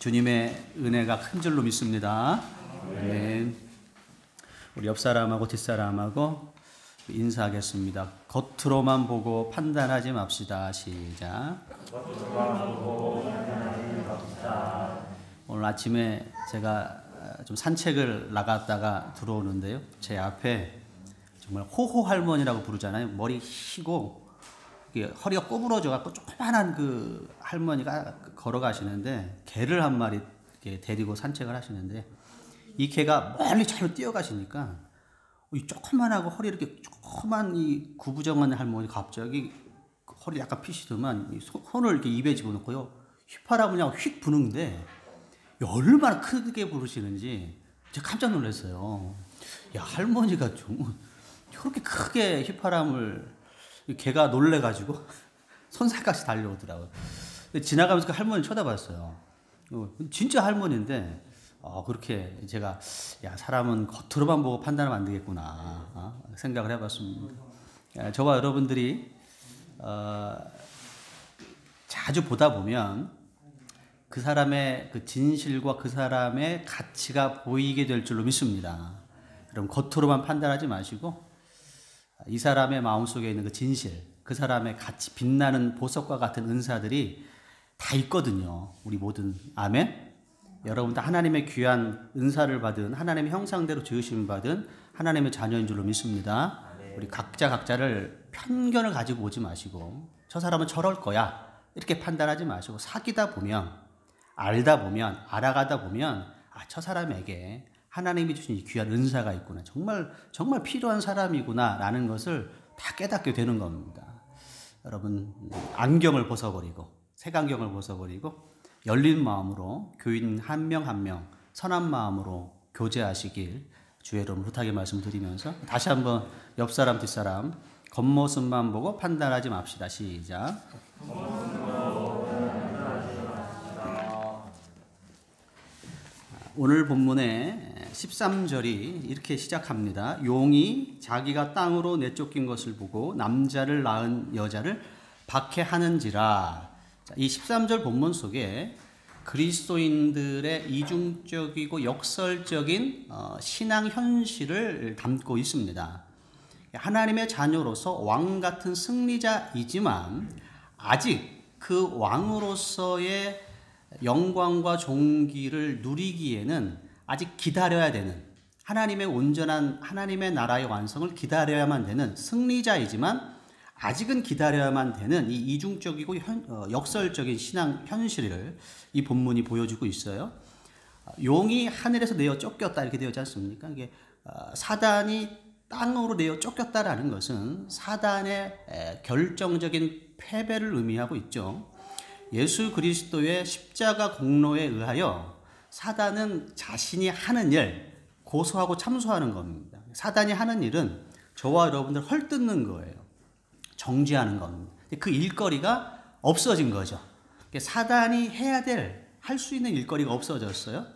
주님의 은혜가 큰 줄로 믿습니다. 아멘. 우리 옆 사람하고 뒷 사람하고 인사하겠습니다. 겉으로만 보고 판단하지 맙시다. 시작. 오늘 아침에 제가 좀 산책을 나갔다가 들어오는데요. 제 앞에 정말 호호 할머니라고 부르잖아요. 머리 희고 허리가 꼬부러져갖고 조그만한 그 할머니가 걸어가시는데 개를 한 마리 데리고 산책을 하시는데 이 개가 멀리 잘로 뛰어가시니까 이 조그만하고 허리 이렇게 조그만 이 구부정한 할머니 갑자기 허리 약간 피시더만 손을 이렇게 입에 집어넣고요. 휘파람을 그냥 휙 부는데 얼마나 크게 부르시는지 제가 깜짝 놀랐어요. 야, 할머니가 좀 저렇게 크게 휘파람을 개가 놀래가지고 손살같이 달려오더라고요. 지나가면서 그 할머니 쳐다봤어요. 진짜 할머니인데 그렇게 제가 야, 사람은 겉으로만 보고 판단하면 안 되겠구나 생각을 해봤습니다. 저와 여러분들이 자주 보다 보면 그 사람의 그 진실과 그 사람의 가치가 보이게 될 줄로 믿습니다. 여러분 겉으로만 판단하지 마시고 이 사람의 마음속에 있는 그 진실, 그 사람의 가치, 빛나는 보석과 같은 은사들이 다 있거든요. 우리 모든 아멘. 여러분 다 하나님의 귀한 은사를 받은 하나님의 형상대로 지으심 받은 하나님의 자녀인 줄로 믿습니다. 우리 각자를 편견을 가지고 오지 마시고 저 사람은 저럴 거야 이렇게 판단하지 마시고 사귀다 보면 알다 보면 알아가다 보면 저 사람에게 하나님이 주신 이 귀한 은사가 있구나. 정말 필요한 사람이구나 라는 것을 다 깨닫게 되는 겁니다. 여러분 안경을 벗어버리고 색안경을 벗어버리고 열린 마음으로 교인 한 명 한 명 선한 마음으로 교제하시길 주의 이름으로 부탁의 말씀드리면서 다시 한번 옆 사람 뒷 사람 겉모습만 보고 판단하지 맙시다. 시작. 오늘 본문의 13절이 이렇게 시작합니다. 용이 자기가 땅으로 내쫓긴 것을 보고 남자를 낳은 여자를 박해하는지라. 이 13절 본문 속에 그리스도인들의 이중적이고 역설적인 신앙 현실을 담고 있습니다. 하나님의 자녀로서 왕 같은 승리자이지만 아직 그 왕으로서의 영광과 존귀를 누리기에는 아직 기다려야 되는 하나님의 온전한 하나님의 나라의 완성을 기다려야만 되는 승리자이지만 아직은 기다려야만 되는 이 이중적이고 역설적인 신앙 현실을 이 본문이 보여주고 있어요. 용이 하늘에서 내어 쫓겼다 이렇게 되어있지 않습니까? 이게 사단이 땅으로 내어 쫓겼다라는 것은 사단의 결정적인 패배를 의미하고 있죠. 예수 그리스도의 십자가 공로에 의하여 사단은 자신이 하는 일 고소하고 참소하는 겁니다. 사단이 하는 일은 저와 여러분들 헐뜯는 거예요. 정죄하는 겁니다. 그 일거리가 없어진 거죠. 사단이 해야 할 수 있는 일거리가 없어졌어요.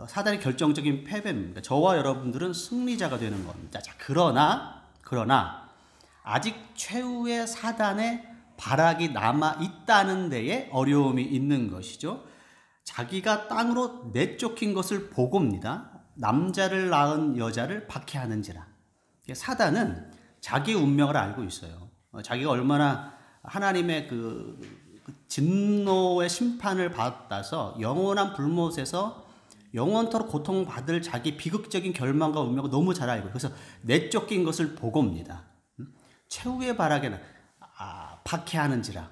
사단의 결정적인 패배입니다. 저와 여러분들은 승리자가 되는 겁니다. 자, 그러나 아직 최후의 사단의 발악이 남아 있다는 데에 어려움이 있는 것이죠. 자기가 땅으로 내쫓긴 것을 보고입니다. 남자를 낳은 여자를 박해하는지라. 사단은 자기 운명을 알고 있어요. 자기가 얼마나 하나님의 그 진노의 심판을 받아서 영원한 불못에서 영원토록 고통받을 자기 비극적인 결말과 운명을 너무 잘 알고 그래서 내쫓긴 것을 보고입니다. 최후의 발악에는 박해하는지라.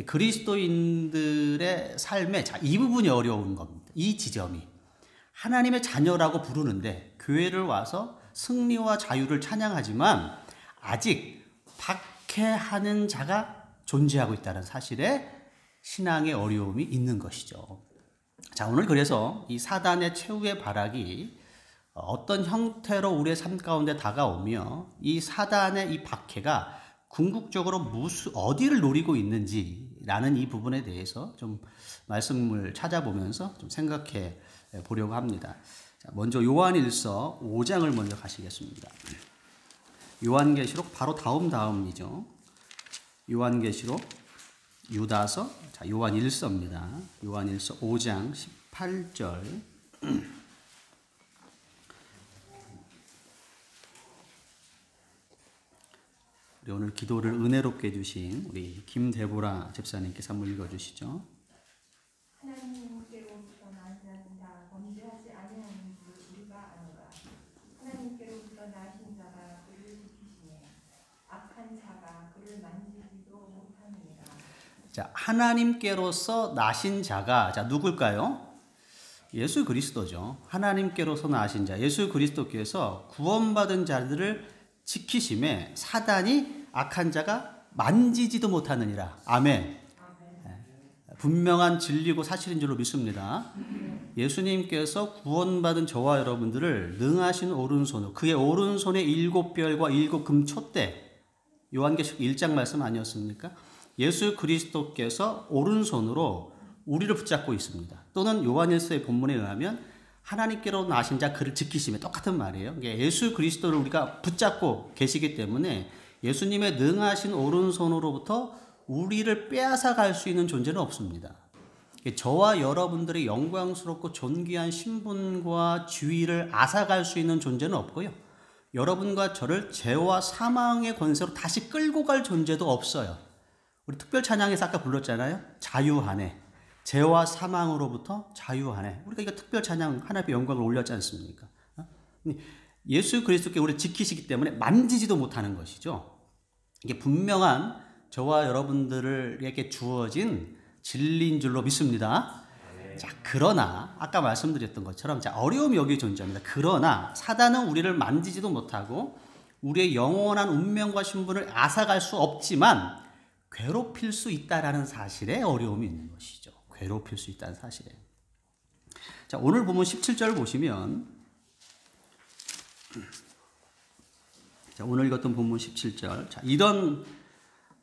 그리스도인들의 삶에 이 부분이 어려운 겁니다. 이 지점이 하나님의 자녀라고 부르는데 교회를 와서 승리와 자유를 찬양하지만 아직 박해하는 자가 존재하고 있다는 사실에 신앙의 어려움이 있는 것이죠. 자, 오늘 그래서 이 사단의 최후의 발악이 어떤 형태로 우리의 삶 가운데 다가오며 이 사단의 이 박해가 궁극적으로 어디를 노리고 있는지라는 이 부분에 대해서 좀 말씀을 찾아보면서 좀 생각해 보려고 합니다. 자, 먼저 요한일서 5장을 먼저 가시겠습니다. 요한계시록 바로 다음이죠. 요한계시록 유다서, 자, 요한일서입니다. 요한일서 5장 18절. 우리 오늘 기도를 은혜롭게 해주신 우리 김대보라 집사님께서 한번 읽어주시죠. 하나님께로부터 난 자는 다 범죄하지 아니하는 줄 우리가 아노라. 하나님께로부터 나신 자가 그를 지키시네. 악한 자가 그를 만지지도 못하느니라. 자, 하나님께로서 나신 자가, 자, 누굴까요? 예수 그리스도죠. 하나님께로서 나신 자, 예수 그리스도께서 구원받은 자들을 지키심에 사단이 악한 자가 만지지도 못하느니라. 아멘. 분명한 진리고 사실인 줄로 믿습니다. 예수님께서 구원받은 저와 여러분들을 능하신 오른손으로, 그의 오른손에 7별과 7금촛대, 요한계시록 1장 말씀 아니었습니까? 예수 그리스도께서 오른손으로 우리를 붙잡고 있습니다. 또는 요한일서의 본문에 의하면 하나님께로 나신 자 그를 지키심에 똑같은 말이에요. 예수 그리스도를 우리가 붙잡고 계시기 때문에 예수님의 능하신 오른손으로부터 우리를 빼앗아 갈 수 있는 존재는 없습니다. 저와 여러분들의 영광스럽고 존귀한 신분과 지위를 앗아갈 수 있는 존재는 없고요. 여러분과 저를 죄와 사망의 권세로 다시 끌고 갈 존재도 없어요. 우리 특별 찬양에서 아까 불렀잖아요. 자유하네. 죄와 사망으로부터 자유하네. 우리가 이거 특별 찬양 하나님의 영광을 올렸지 않습니까? 예수 그리스도께 우리를 지키시기 때문에 만지지도 못하는 것이죠. 이게 분명한 저와 여러분들에게 주어진 진리인 줄로 믿습니다. 자, 그러나 아까 말씀드렸던 것처럼 자, 어려움이 여기 존재합니다. 그러나 사단은 우리를 만지지도 못하고 우리의 영원한 운명과 신분을 앗아갈 수 없지만 괴롭힐 수 있다라는 사실에 어려움이 있는 것이죠. 괴롭힐 수 있다는 사실에. 자, 오늘 보면 17절 보시면, 자, 오늘 읽었던 본문 17절. 자, 이런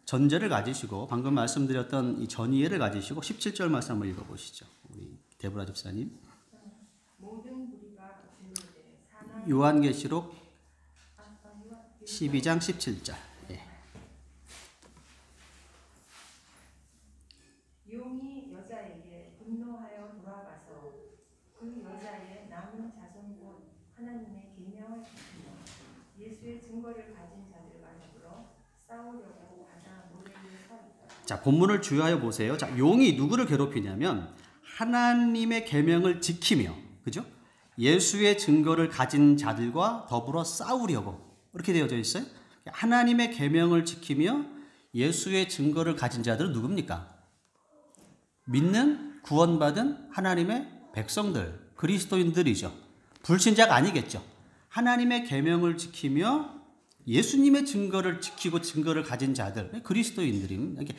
전제를 가지시고 방금 말씀드렸던 이 전이해를 가지시고 17절 말씀 한번 읽어보시죠. 우리 데보라 집사님. 요한계시록 12장 17절. 예. 용이 여자에게 분노하여 돌아가서 그 여자의 남은 자손 곧 하나님의 계명을 지키며 예수의 증거를 가진 자들과 더불어 싸우려고 바다 모래 위에 서 있다. 자, 본문을 주의하여 보세요. 자, 용이 누구를 괴롭히냐면 하나님의 계명을 지키며, 그죠? 예수의 증거를 가진 자들과 더불어 싸우려고, 이렇게 되어져 있어요. 하나님의 계명을 지키며 예수의 증거를 가진 자들은 누굽니까? 믿는 구원받은 하나님의 백성들, 그리스도인들이죠. 불신자가 아니겠죠. 하나님의 계명을 지키며 예수님의 증거를 지키고 증거를 가진 자들, 그리스도인들입니다.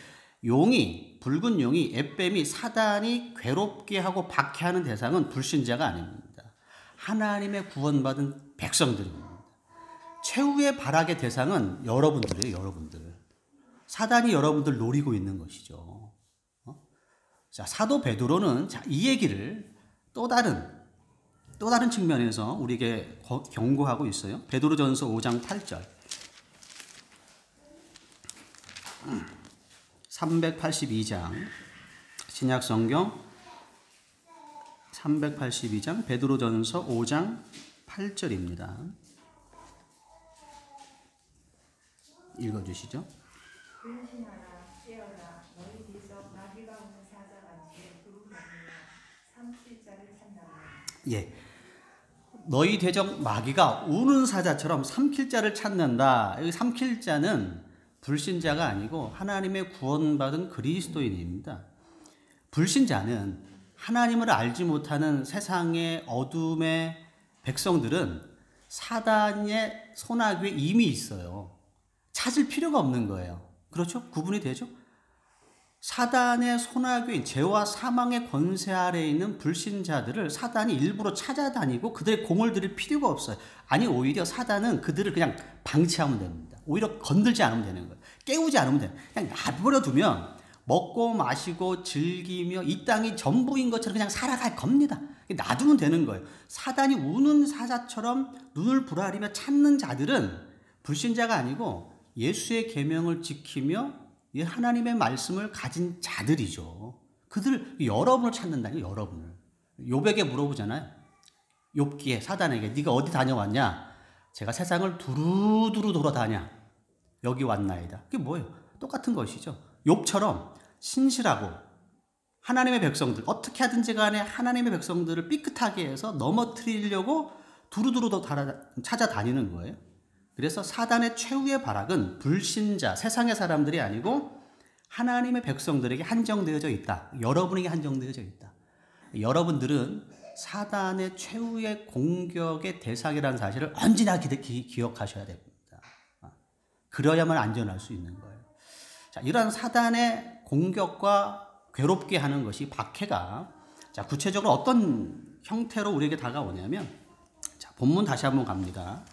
용이, 붉은 용이, 앳뱀이, 사단이 괴롭게 하고 박해하는 대상은 불신자가 아닙니다. 하나님의 구원받은 백성들입니다. 최후의 발악의 대상은 여러분들이에요. 여러분들. 사단이 여러분들 노리고 있는 것이죠. 자, 사도 베드로는 자, 이 얘기를 또 다른 측면에서 우리에게 경고하고 있어요. 베드로전서 5장 8절. 382장 신약성경 382장 베드로전서 5장 8절입니다. 읽어주시죠. 근신하라 깨어라 너희 뒤에서 마귀가 오는 사자같이 부르짖으며 삼킬자를 찾나니. 예, 너희 대적 마귀가 우는 사자처럼 삼킬 자를 찾는다. 여기 삼킬 자는 불신자가 아니고 하나님의 구원받은 그리스도인입니다. 불신자는 하나님을 알지 못하는 세상의 어둠의 백성들은 사단의 손아귀에 이미 있어요. 찾을 필요가 없는 거예요. 그렇죠? 구분이 되죠? 사단의 손아귀인 죄와 사망의 권세 아래에 있는 불신자들을 사단이 일부러 찾아다니고 그들의 공을 들일 필요가 없어요. 아니, 오히려 사단은 그들을 그냥 방치하면 됩니다. 오히려 건들지 않으면 되는 거예요. 깨우지 않으면 돼요. 그냥 놔버려 두면 먹고 마시고 즐기며 이 땅이 전부인 것처럼 그냥 살아갈 겁니다. 놔두면 되는 거예요. 사단이 우는 사자처럼 눈을 부라리며 찾는 자들은 불신자가 아니고 예수의 계명을 지키며 이 하나님의 말씀을 가진 자들이죠. 그들 여러분을 찾는다니 여러분을. 욥에게 물어보잖아요. 욥기에 사단에게 네가 어디 다녀왔냐? 제가 세상을 두루두루 돌아다녀 여기 왔나이다. 그게 뭐예요? 똑같은 것이죠. 욥처럼 신실하고 하나님의 백성들 어떻게 하든지 간에 하나님의 백성들을 삐끗하게 해서 넘어뜨리려고 두루두루 찾아다니는 거예요. 그래서 사단의 최후의 발악은 불신자 세상의 사람들이 아니고 하나님의 백성들에게 한정되어져 있다. 여러분에게 한정되어져 있다. 여러분들은 사단의 최후의 공격의 대상이라는 사실을 언제나 기억하셔야 됩니다. 그래야만 안전할 수 있는 거예요. 자, 이러한 사단의 공격과 괴롭게 하는 것이 박해가 자, 구체적으로 어떤 형태로 우리에게 다가오냐면 자, 본문 다시 한번 갑니다.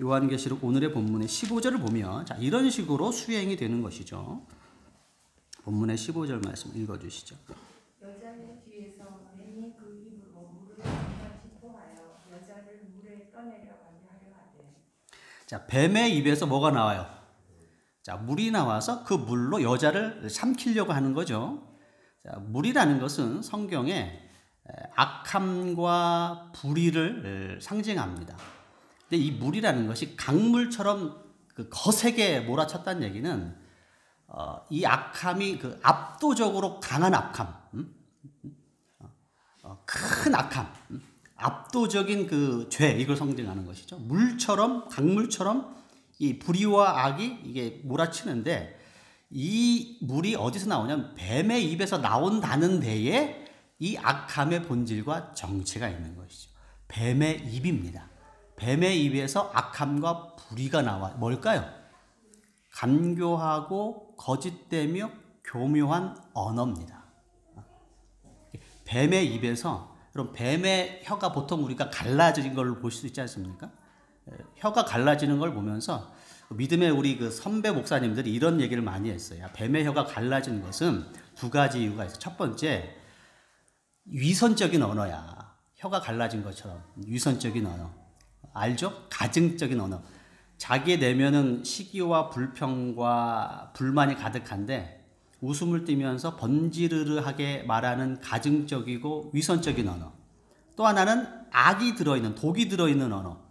요한계시록 오늘의 본문의 15절을 보면 자, 이런 식으로 수행이 되는 것이죠. 본문의 15절 말씀 읽어주시죠. 여자의 뒤에서 뱀이 그 입으로 물을 한번 토하여 여자를 물에 떠내려 가게 하려 하되. 자, 뱀의 입에서 뭐가 나와요? 자, 물이 나와서 그 물로 여자를 삼키려고 하는 거죠. 자, 물이라는 것은 성경에 악함과 불의를 상징합니다. 근데 이 물이라는 것이 강물처럼 그 거세게 몰아쳤다는 얘기는 이 악함이 그 압도적으로 강한 악함, 큰 악함, 압도적인 그 죄 이걸 상징하는 것이죠. 물처럼 강물처럼 이 불의와 악이 이게 몰아치는데 이 물이 어디서 나오냐면 뱀의 입에서 나온다는 데에 이 악함의 본질과 정체가 있는 것이죠. 뱀의 입입니다. 뱀의 입에서 악함과 불의가 나와 뭘까요? 간교하고 거짓되며 교묘한 언어입니다. 뱀의 입에서 그럼 뱀의 혀가 보통 우리가 갈라진 걸 볼 수 있지 않습니까? 혀가 갈라지는 걸 보면서 믿음의 우리 그 선배 목사님들이 이런 얘기를 많이 했어요. 뱀의 혀가 갈라진 것은 두 가지 이유가 있어요. 첫 번째, 위선적인 언어야. 혀가 갈라진 것처럼 위선적인 언어. 알죠? 가증적인 언어. 자기의 내면은 시기와 불평과 불만이 가득한데 웃음을 띠면서 번지르르하게 말하는 가증적이고 위선적인 언어. 또 하나는 악이 들어있는 독이 들어있는 언어.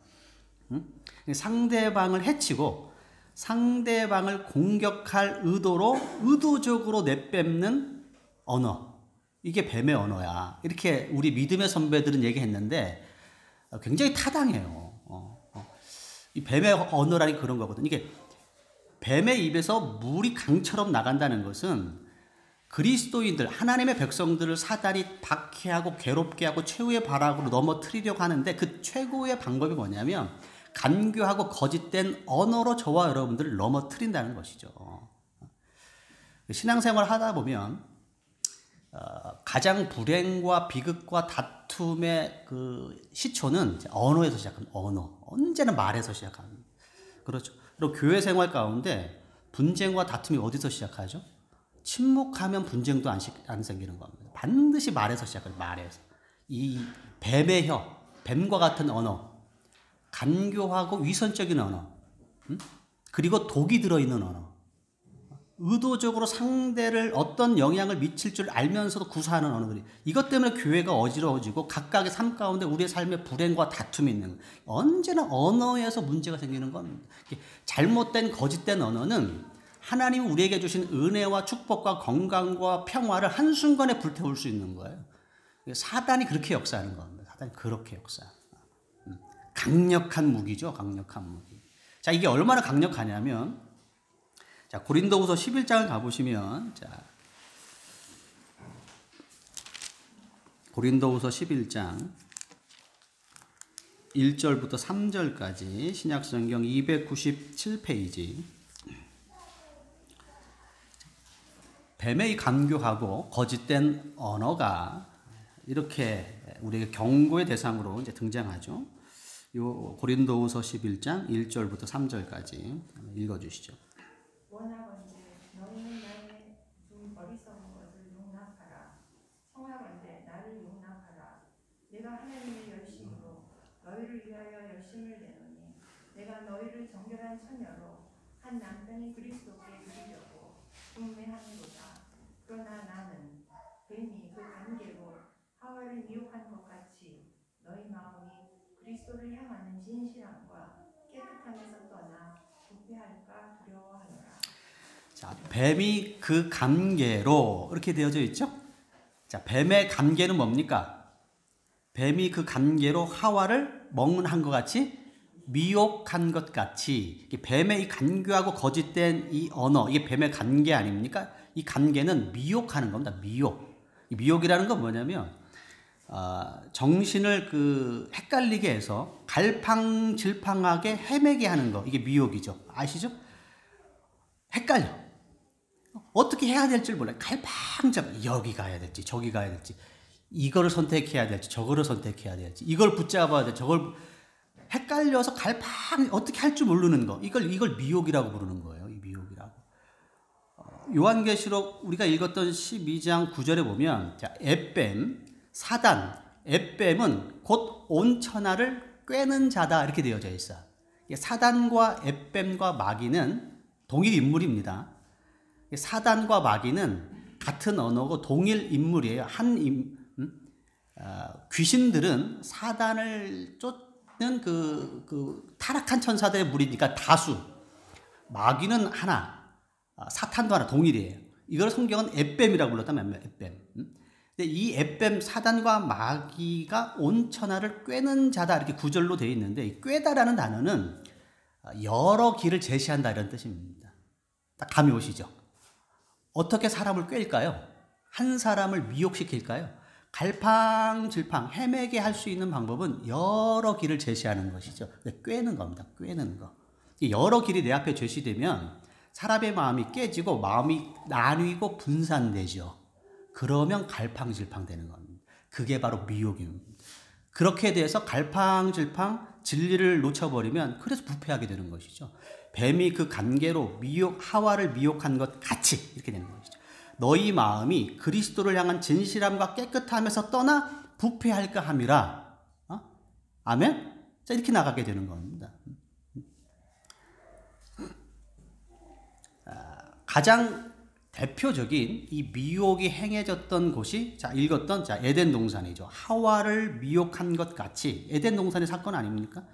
상대방을 해치고 상대방을 공격할 의도로 의도적으로 내뱉는 언어. 이게 뱀의 언어야. 이렇게 우리 믿음의 선배들은 얘기했는데 굉장히 타당해요. 이 뱀의 언어라니 그런 거거든. 이게 뱀의 입에서 물이 강처럼 나간다는 것은 그리스도인들, 하나님의 백성들을 사단이 박해하고 괴롭게 하고 최후의 발악으로 넘어뜨리려고 하는데 그 최고의 방법이 뭐냐면 간교하고 거짓된 언어로 저와 여러분들을 넘어뜨린다는 것이죠. 신앙생활 하다 보면 가장 불행과 비극과 다툼의 그 시초는 언어에서 시작합니다. 언어. 언제나 말에서 시작합니다. 그렇죠. 그리고 교회 생활 가운데 분쟁과 다툼이 어디서 시작하죠? 침묵하면 분쟁도 안 생기는 겁니다. 반드시 말에서 시작해요. 말에서. 이 뱀의 혀, 뱀과 같은 언어, 간교하고 위선적인 언어, 그리고 독이 들어있는 언어, 의도적으로 상대를 어떤 영향을 미칠 줄 알면서도 구사하는 언어들이 이것 때문에 교회가 어지러워지고 각각의 삶 가운데 우리의 삶에 불행과 다툼이 있는 거예요. 언제나 언어에서 문제가 생기는 겁니다. 잘못된 거짓된 언어는 하나님이 우리에게 주신 은혜와 축복과 건강과 평화를 한순간에 불태울 수 있는 거예요. 사단이 그렇게 역사하는 겁니다. 사단이 그렇게 역사합니다. 강력한 무기죠. 강력한 무기. 자, 이게 얼마나 강력하냐면 자, 고린도후서 11장을 가보시면 자, 고린도후서 11장 1절부터 3절까지 신약성경 297페이지 뱀의 간교하고 거짓된 언어가 이렇게 우리에게 경고의 대상으로 이제 등장하죠. 요 고린도후서 11장 1절부터 3절까지 읽어주시죠. 원하건대 너희는 나의 좀 어리석은 것을 용납하라. 청하건대 나를 용납하라. 내가 하나님의 열심으로 너희를 위하여 열심을 내노니 내가 너희를 정결한 처녀로 한 남편이 그리스도께 드리려고 중매하노로다. 그러나 나는 뱀이 그 관계로 하와를 미혹한 것 같이 너희 마음이 그리스도를 향하는 진실함과 깨끗함에서 떠나 부패할까 두려워하노라. 자, 뱀이 그 관계로 이렇게 되어져 있죠. 자, 뱀의 관계는 뭡니까? 뱀이 그 관계로 하와를 먹는 것 같이 미혹한 것 같이. 뱀의 이 관계하고 거짓된 이 언어, 이게 뱀의 관계 아닙니까? 이 관계는 미혹하는 겁니다. 미혹. 이 미혹이라는 건 뭐냐면 정신을 그 헷갈리게 해서 갈팡질팡하게 헤매게 하는 거. 이게 미혹이죠. 아시죠? 헷갈려. 어떻게 해야 될지 몰라요. 갈팡질팡. 여기 가야 될지 저기 가야 될지, 이거를 선택해야 될지 저거를 선택해야 될지, 이걸 붙잡아야 될지 저걸, 헷갈려서 갈팡 어떻게 할 줄 모르는 거. 이걸 미혹이라고 부르는 거예요. 이 미혹이라고. 요한계시록 우리가 읽었던 12장 9절에 보면, 자, 에뱀, 사단, 에뱀은 곧 온 천하를 꿰는 자다 이렇게 되어져 있어요. 사단과 에뱀과 마귀는 동일 인물입니다. 사단과 마귀는 같은 언어고 동일 인물이에요. 귀신들은 사단을 쫓는 그 타락한 천사들의 무리니까 다수, 마귀는 하나, 사탄도 하나, 동일이에요. 이걸 성경은 에뱀이라고 불렀다면 에뱀. 근데 이 에뱀, 사단과 마귀가 온 천하를 꿰는 자다 이렇게 구절로 되어 있는데, 이 꿰다라는 단어는 여러 길을 제시한다 이런 뜻입니다. 딱 감이 오시죠? 어떻게 사람을 꿰일까요? 한 사람을 미혹시킬까요? 갈팡질팡 헤매게 할 수 있는 방법은 여러 길을 제시하는 것이죠. 꿰는 겁니다. 꿰는 거. 여러 길이 내 앞에 제시되면 사람의 마음이 깨지고 마음이 나뉘고 분산되죠. 그러면 갈팡질팡 되는 겁니다. 그게 바로 미혹입니다. 그렇게 돼서 갈팡질팡 진리를 놓쳐버리면 그래서 부패하게 되는 것이죠. 뱀이 그 관계로 하와를 미혹한 것 같이 이렇게 되는 것이죠. 너희 마음이 그리스도를 향한 진실함과 깨끗함에서 떠나 부패할까 함이라. 아멘? 자, 이렇게 나가게 되는 겁니다. 가장 대표적인 이 미혹이 행해졌던 곳이, 자, 읽었던, 자, 에덴 동산이죠. 하와를 미혹한 것 같이. 에덴 동산의 사건 아닙니까?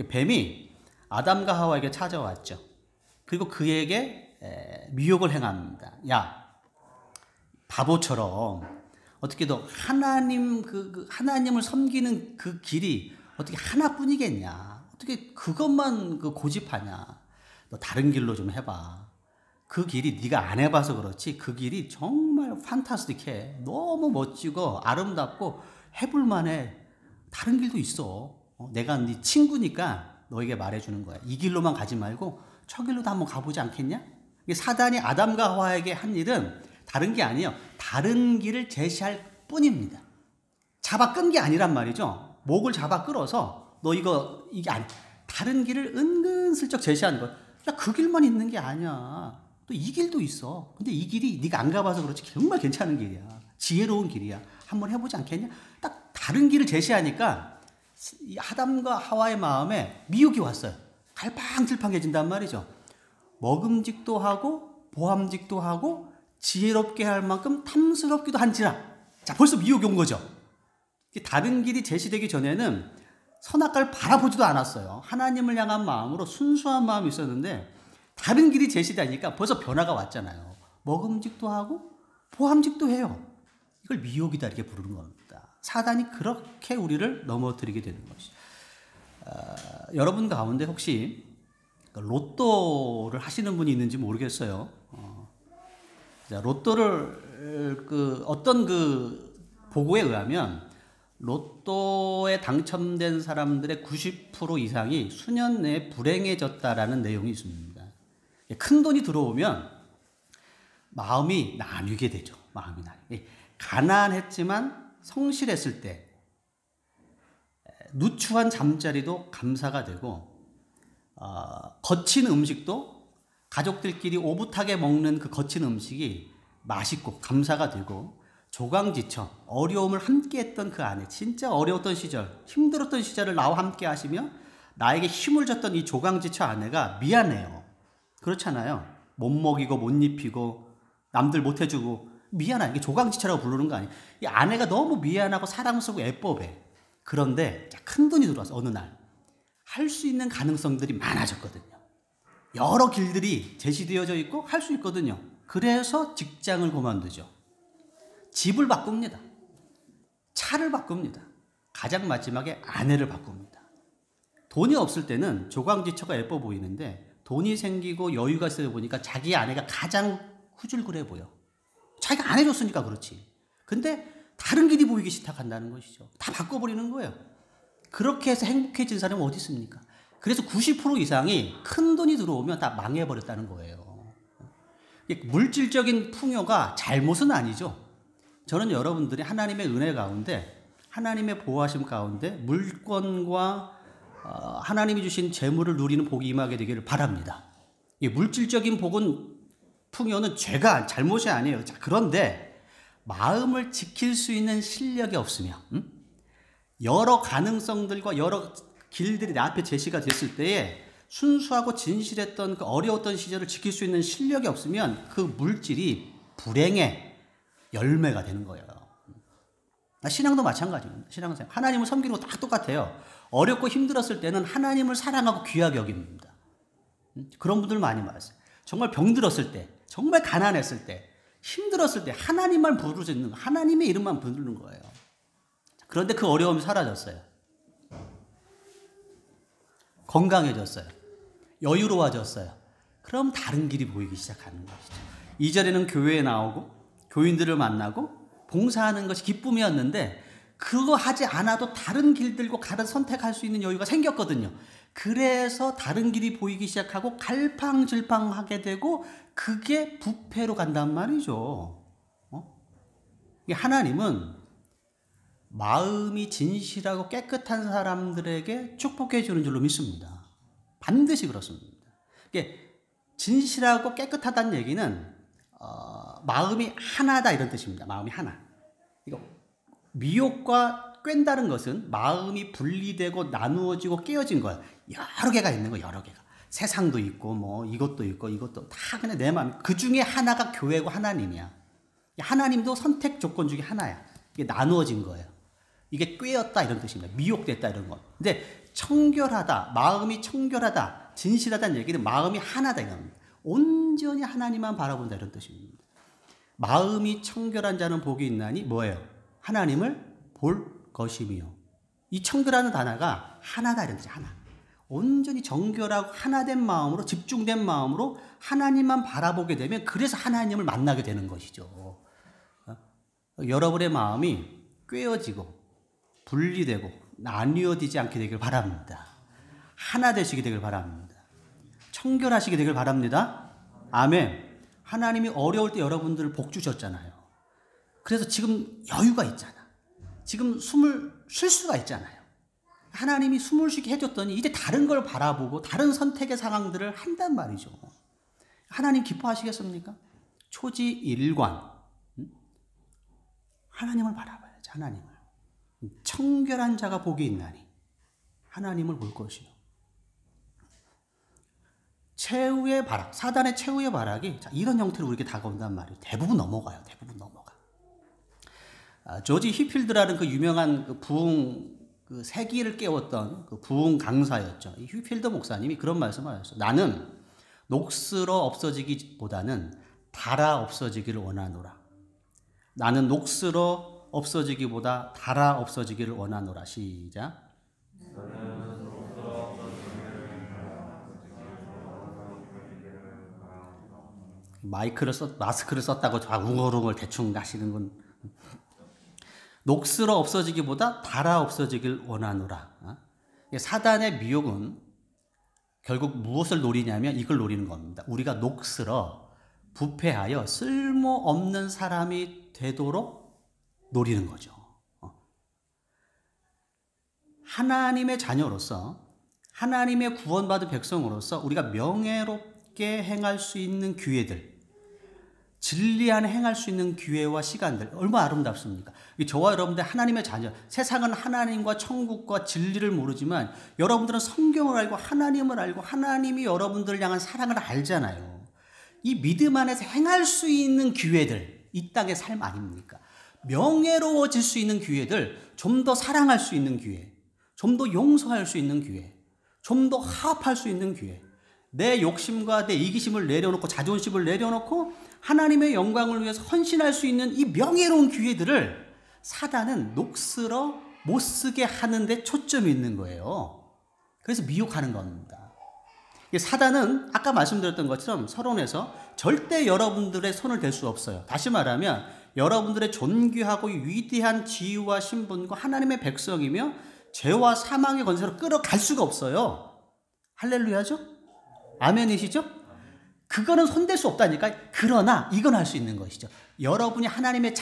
뱀이 아담과 하와에게 찾아왔죠. 그리고 그에게 미혹을 행합니다. 야, 바보처럼 어떻게 너 하나님을 섬기는 그 길이 어떻게 하나뿐이겠냐? 어떻게 그것만 고집하냐? 너 다른 길로 좀 해봐. 그 길이 네가 안 해봐서 그렇지 그 길이 정말 판타스틱해. 너무 멋지고 아름답고 해볼만해. 다른 길도 있어. 내가 네 친구니까 너에게 말해주는 거야. 이 길로만 가지 말고 저 길로도 한번 가보지 않겠냐? 사단이 아담과 하와에게 한 일은 다른 게 아니에요. 다른 길을 제시할 뿐입니다. 잡아 끈 게 아니란 말이죠. 목을 잡아 끌어서 너 이게 아니. 다른 길을 은근슬쩍 제시하는 거야. 야, 그 길만 있는 게 아니야. 또 이 길도 있어. 근데 이 길이 네가 안 가봐서 그렇지 정말 괜찮은 길이야. 지혜로운 길이야. 한번 해보지 않겠냐? 딱 다른 길을 제시하니까 이 아담과 하와의 마음에 미혹이 왔어요. 갈팡질팡해진단 말이죠. 먹음직도 하고 보암직도 하고 지혜롭게 할 만큼 탐스럽기도 한지라. 자, 벌써 미혹이 온 거죠. 다른 길이 제시되기 전에는 선악과를 바라보지도 않았어요. 하나님을 향한 마음으로 순수한 마음이 있었는데 다른 길이 제시되니까 벌써 변화가 왔잖아요. 먹음직도 하고 보암직도 해요. 이걸 미혹이다 이렇게 부르는 겁니다. 사단이 그렇게 우리를 넘어뜨리게 되는 것이죠. 여러분 가운데 혹시 로또를 하시는 분이 있는지 모르겠어요. 자, 로또를 어떤 보고에 의하면 로또에 당첨된 사람들의 90% 이상이 수년 내에 불행해졌다라는 내용이 있습니다. 큰 돈이 들어오면 마음이 나뉘게 되죠. 마음이 나뉘게. 가난했지만 성실했을 때 누추한 잠자리도 감사가 되고, 거친 음식도 가족들끼리 오붓하게 먹는 그 거친 음식이 맛있고 감사가 되고, 조강지처 어려움을 함께 했던 그 안에 진짜 어려웠던 시절, 힘들었던 시절을 나와 함께 하시며 나에게 힘을 줬던 이 조강지처 아내가 미안해요. 그렇잖아요. 못 먹이고 못 입히고 남들 못해주고 미안한 이게 조강지처라고 부르는 거 아니에요. 이 아내가 너무 미안하고 사랑스럽고 애법해. 그런데 큰 돈이 들어와서 어느 날 할 수 있는 가능성들이 많아졌거든요. 여러 길들이 제시되어져 있고 할 수 있거든요. 그래서 직장을 그만두죠. 집을 바꿉니다. 차를 바꿉니다. 가장 마지막에 아내를 바꿉니다. 돈이 없을 때는 조강지처가 예뻐 보이는데 돈이 생기고 여유가 있어 보니까 자기 아내가 가장 후줄그레 보여. 자기가 안 해줬으니까 그렇지. 근데 다른 길이 보이기 시작한다는 것이죠. 다 바꿔버리는 거예요. 그렇게 해서 행복해진 사람은 어디 있습니까? 그래서 90% 이상이 큰 돈이 들어오면 다 망해버렸다는 거예요. 물질적인 풍요가 잘못은 아니죠. 저는 여러분들이 하나님의 은혜 가운데 하나님의 보호하심 가운데 물권과 하나님이 주신 재물을 누리는 복이 임하게 되기를 바랍니다. 이 물질적인 복은 풍요는 죄가 잘못이 아니에요. 자, 그런데 마음을 지킬 수 있는 실력이 없으며 여러 가능성들과 여러 길들이 내 앞에 제시가 됐을 때에 순수하고 진실했던 그 어려웠던 시절을 지킬 수 있는 실력이 없으면 그 물질이 불행의 열매가 되는 거예요. 신앙도 마찬가지입니다. 신앙생활. 하나님을 섬기는 거 다 똑같아요. 어렵고 힘들었을 때는 하나님을 사랑하고 귀하게 여깁니다. 그런 분들 많이 봤어요. 정말 병들었을 때, 정말 가난했을 때, 힘들었을 때 하나님만 부를 수 있는 거, 하나님의 이름만 부르는 거예요. 그런데 그 어려움이 사라졌어요. 건강해졌어요. 여유로워졌어요. 그럼 다른 길이 보이기 시작하는 것이죠. 이전에는 교회에 나오고 교인들을 만나고 봉사하는 것이 기쁨이었는데 그거 하지 않아도 다른 길들과 다른 선택할 수 있는 여유가 생겼거든요. 그래서 다른 길이 보이기 시작하고 갈팡질팡하게 되고 그게 부패로 간단 말이죠. 하나님은 마음이 진실하고 깨끗한 사람들에게 축복해 주는 줄로 믿습니다. 반드시 그렇습니다. 진실하고 깨끗하다는 얘기는 마음이 하나다 이런 뜻입니다. 마음이 하나. 이거 미혹과 꿰다는 것은 마음이 분리되고 나누어지고 깨어진 거예요. 여러 개가 있는 거예요. 여러 개가. 세상도 있고 뭐 이것도 있고 이것도 다 그냥 내 마음. 그 중에 하나가 교회고 하나님이야. 하나님도 선택 조건 중에 하나야. 이게 나누어진 거예요. 이게 꿰었다 이런 뜻입니다. 미혹됐다 이런 거. 근데 청결하다, 마음이 청결하다, 진실하다는 얘기는 마음이 하나다 이겁니다. 온전히 하나님만 바라본다 이런 뜻입니다. 마음이 청결한 자는 복이 있나니 뭐예요? 하나님을 볼 것이며. 이 청결하는 단어가 하나다 이런 뜻이에요. 하나. 온전히 정결하고 하나된 마음으로 집중된 마음으로 하나님만 바라보게 되면 그래서 하나님을 만나게 되는 것이죠. 여러분의 마음이 꿰어지고 분리되고 나뉘어지지 않게 되길 바랍니다. 하나 되시게 되길 바랍니다. 청결하시게 되길 바랍니다. 아멘. 하나님이 어려울 때 여러분들을 복 주셨잖아요. 그래서 지금 여유가 있잖아. 지금 숨을 쉴 수가 있잖아요. 하나님이 숨을 쉬게 해줬더니 이제 다른 걸 바라보고 다른 선택의 상황들을 한단 말이죠. 하나님 기뻐하시겠습니까? 초지일관. 하나님을 바라봐야지. 하나님을. 청결한 자가 복이 있나니 하나님을 볼 것이요. 최후의 발악, 사단의 최후의 발악이 이런 형태로 우리에게 다가온단 말이에요. 대부분 넘어가요. 대부분 넘어가. 조지 휘필드라는 그 유명한 그 부흥 그 세기를 깨웠던 그 부흥 강사였죠. 이 휘필드 목사님이 그런 말씀을 하셨어요. 나는 녹슬어 없어지기보다는 달아 없어지기를 원하노라. 나는 녹슬어 없어지기보다 달아 없어지기를 원하노라. 시작. 마스크를 썼다고 웅얼웅얼 대충 하시는 건 녹슬어 없어지기보다 달아 없어지길 원하노라. 사단의 미혹은 결국 무엇을 노리냐면 이걸 노리는 겁니다. 우리가 녹슬어 부패하여 쓸모없는 사람이 되도록 노리는 거죠. 하나님의 자녀로서 하나님의 구원받은 백성으로서 우리가 명예롭게 행할 수 있는 기회들, 진리 안에 행할 수 있는 기회와 시간들 얼마나 아름답습니까? 저와 여러분들 하나님의 자녀, 세상은 하나님과 천국과 진리를 모르지만 여러분들은 성경을 알고 하나님을 알고 하나님이 여러분들을 향한 사랑을 알잖아요. 이 믿음 안에서 행할 수 있는 기회들, 이 땅의 삶 아닙니까? 명예로워질 수 있는 기회들, 좀 더 사랑할 수 있는 기회, 좀 더 용서할 수 있는 기회, 좀 더 화합할 수 있는 기회, 내 욕심과 내 이기심을 내려놓고 자존심을 내려놓고 하나님의 영광을 위해서 헌신할 수 있는 이 명예로운 기회들을 사단은 녹슬어 못 쓰게 하는 데 초점이 있는 거예요. 그래서 미혹하는 겁니다. 사단은 아까 말씀드렸던 것처럼 서론에서 절대 여러분들의 손을 댈 수 없어요. 다시 말하면 여러분들의 존귀하고 위대한 지위와 신분과 하나님의 백성이며 죄와 사망의 권세로 끌어갈 수가 없어요. 할렐루야죠? 아멘이시죠? 그거는 손댈 수 없다니까. 그러나 이건 할 수 있는 것이죠. 여러분이 하나님의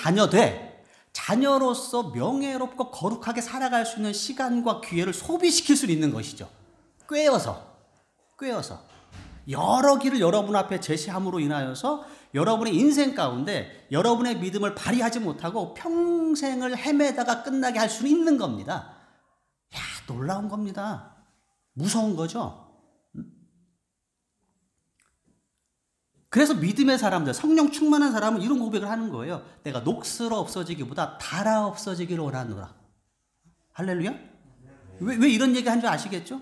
자녀로서 명예롭고 거룩하게 살아갈 수 있는 시간과 기회를 소비시킬 수 있는 것이죠. 꿰어서 여러 길을 여러분 앞에 제시함으로 인하여서 여러분의 인생 가운데 여러분의 믿음을 발휘하지 못하고 평생을 헤매다가 끝나게 할 수 있는 겁니다. 야, 놀라운 겁니다. 무서운 거죠. 그래서 믿음의 사람들, 성령 충만한 사람은 이런 고백을 하는 거예요. 내가 녹슬어 없어지기보다 달아 없어지기를 원하노라. 할렐루야? 왜 이런 얘기 한 줄 아시겠죠?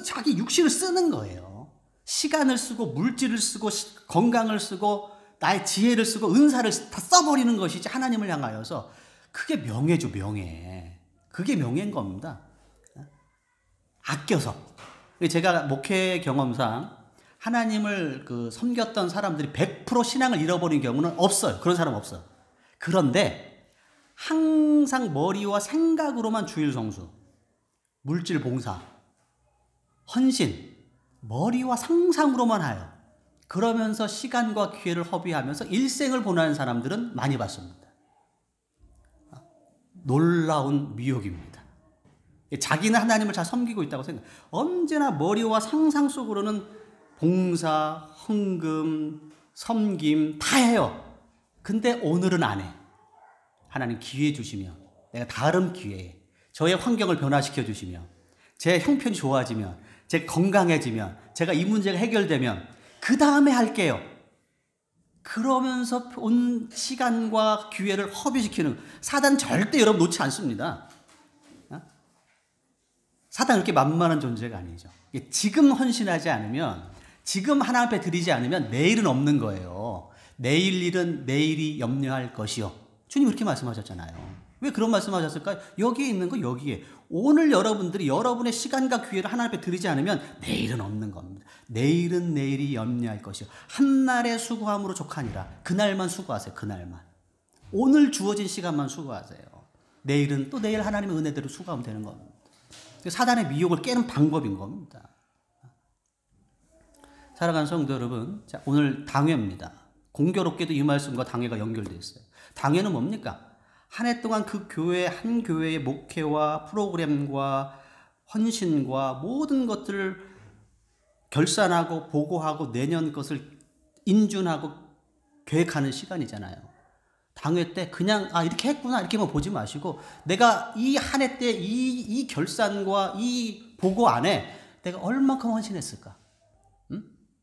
자기 육신을 쓰는 거예요. 시간을 쓰고 물질을 쓰고 건강을 쓰고 나의 지혜를 쓰고 은사를 다 써버리는 것이지 하나님을 향하여서. 그게 명예죠, 명예. 그게 명예인 겁니다. 아껴서. 제가 목회 경험상 하나님을 섬겼던 사람들이 100% 신앙을 잃어버린 경우는 없어요. 그런 사람 없어요. 그런데 항상 머리와 생각으로만 주일 성수, 물질 봉사, 헌신, 머리와 상상으로만 하여 그러면서 시간과 기회를 허비하면서 일생을 보내는 사람들은 많이 봤습니다. 놀라운 미혹입니다. 자기는 하나님을 잘 섬기고 있다고 생각. 언제나 머리와 상상 속으로는 봉사, 헌금, 섬김 다 해요. 근데 오늘은 안 해. 하나님 기회 주시며 내가 다른 기회에 저의 환경을 변화시켜 주시며 제 형편이 좋아지면 제 건강해지면 제가 이 문제가 해결되면 그 다음에 할게요. 그러면서 온 시간과 기회를 허비시키는 사단 절대 여러분 놓지 않습니다. 사단 그렇게 만만한 존재가 아니죠. 지금 헌신하지 않으면 지금 하나님 앞에 드리지 않으면 내일은 없는 거예요. 내일 일은 내일이 염려할 것이요. 주님 그렇게 말씀하셨잖아요. 왜 그런 말씀하셨을까요? 여기에 있는 거 여기에. 오늘 여러분들이 여러분의 시간과 기회를 하나님 앞에 드리지 않으면 내일은 없는 겁니다. 내일은 내일이 염려할 것이요. 한날의 수고함으로 족하니라. 그날만 수고하세요. 그날만. 오늘 주어진 시간만 수고하세요. 내일은 또 내일 하나님의 은혜대로 수고하면 되는 겁니다. 사단의 미혹을 깨는 방법인 겁니다. 사랑하는 성도 여러분, 자, 오늘 당회입니다. 공교롭게도 이 말씀과 당회가 연결되어 있어요. 당회는 뭡니까? 한 해 동안 그 교회, 한 교회의 목회와 프로그램과 헌신과 모든 것들을 결산하고 보고하고 내년 것을 인준하고 계획하는 시간이잖아요. 당회 때 그냥 이렇게 했구나 이렇게만 보지 마시고 내가 이 한 해 때 이 결산과 이 보고 안에 내가 얼만큼 헌신했을까?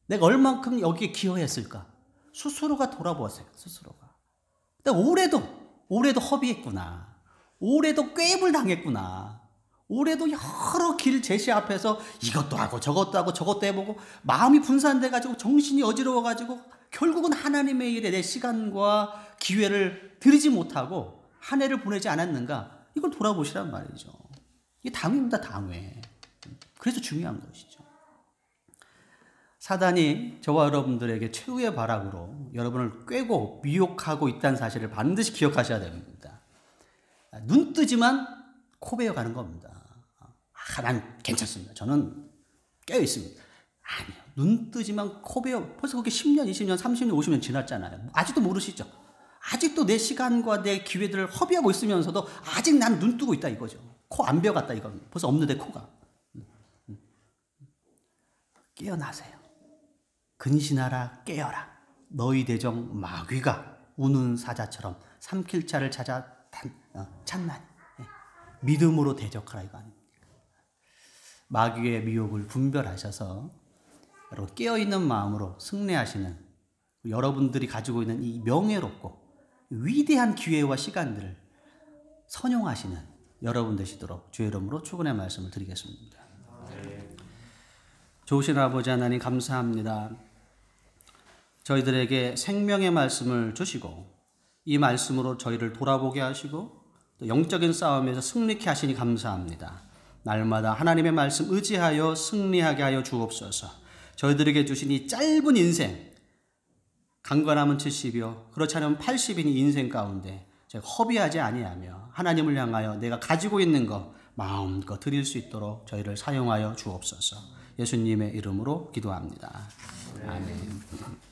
내가 얼만큼 여기에 기여했을까? 스스로가 돌아보세요. 스스로가. 근데 올해도 허비했구나. 올해도 꾀입을 당했구나. 올해도 여러 길 제시 앞에서 이것도 하고 저것도 해보고 마음이 분산돼가지고 정신이 어지러워가지고 결국은 하나님의 일에 내 시간과 기회를 들이지 못하고 한 해를 보내지 않았는가? 이걸 돌아보시란 말이죠. 이게 당회입니다. 당회. 그래서 중요한 것이죠. 사단이 저와 여러분들에게 최후의 발악으로 여러분을 꿰고 미혹하고 있다는 사실을 반드시 기억하셔야 됩니다. 눈 뜨지만 코 베어가는 겁니다. 난 괜찮습니다. 저는 깨어 있습니다. 아니요. 눈 뜨지만 코 베어. 벌써 그게 10년, 20년, 30년, 50년 지났잖아요. 아직도 모르시죠? 아직도 내 시간과 내 기회들을 허비하고 있으면서도 아직 난 눈 뜨고 있다 이거죠. 코 안 베어갔다 이겁니다. 벌써 없는데 코가. 깨어나세요. 근신하라 깨어라. 너희 대적 마귀가 우는 사자처럼 삼킬 자를 찾아 찾나니 믿음으로 대적하라 이거 아닙니까? 마귀의 미혹을 분별하셔서 여러분 깨어있는 마음으로 승리하시는 여러분들이 가지고 있는 이 명예롭고 위대한 기회와 시간들을 선용하시는 여러분 되시도록 주의 이름으로 축원의 말씀을 드리겠습니다. 좋으신 아버지 하나님 감사합니다. 저희들에게 생명의 말씀을 주시고 이 말씀으로 저희를 돌아보게 하시고 또 영적인 싸움에서 승리케 하시니 감사합니다. 날마다 하나님의 말씀 의지하여 승리하게 하여 주옵소서. 저희들에게 주신 이 짧은 인생, 강건함은 70이요 그렇지 않으면 80인 이 인생 가운데 제가 허비하지 아니하며 하나님을 향하여 내가 가지고 있는 것 마음껏 드릴 수 있도록 저희를 사용하여 주옵소서. 예수님의 이름으로 기도합니다. 아멘.